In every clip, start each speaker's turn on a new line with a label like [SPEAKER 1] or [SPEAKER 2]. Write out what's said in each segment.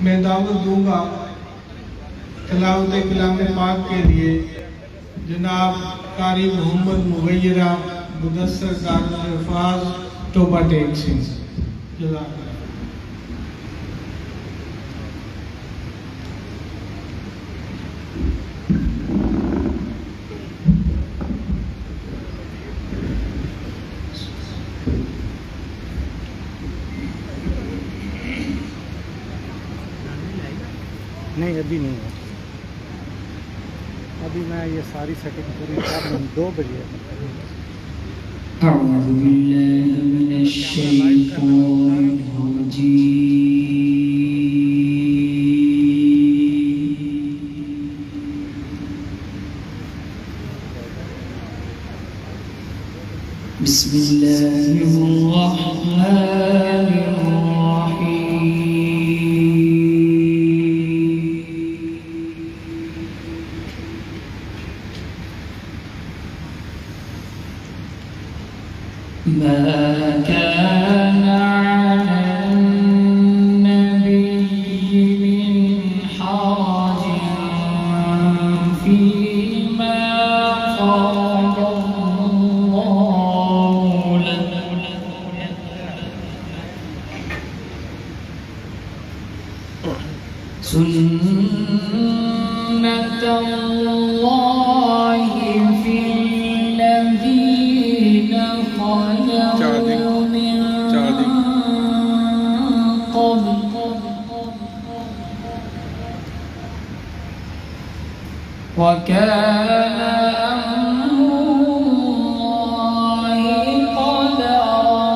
[SPEAKER 1] मैं दावत दूंगा तिलावत कलाम पाक के लिए जनाब कारी मोहम्मद मुगैरा मुदस्सर दारुल अल्फाज टोबा टेक सिंह। जज़ाकल्लाह।
[SPEAKER 2] नहीं अभी नहीं है, अभी मैं ये सारी सेटिंग पूरी कर लूँ 2 बजे।
[SPEAKER 3] أعوذ بالله من الشيطان الرجيم بسم الله الرحمن ما كان على النبي من حرج فيما فرض الله له سنة الله في الذين خلوا من قبل وكان أمر الله قدرا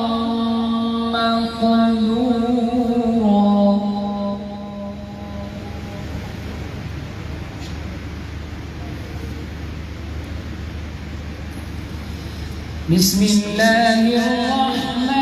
[SPEAKER 3] مقدورا بسم الله الرحمن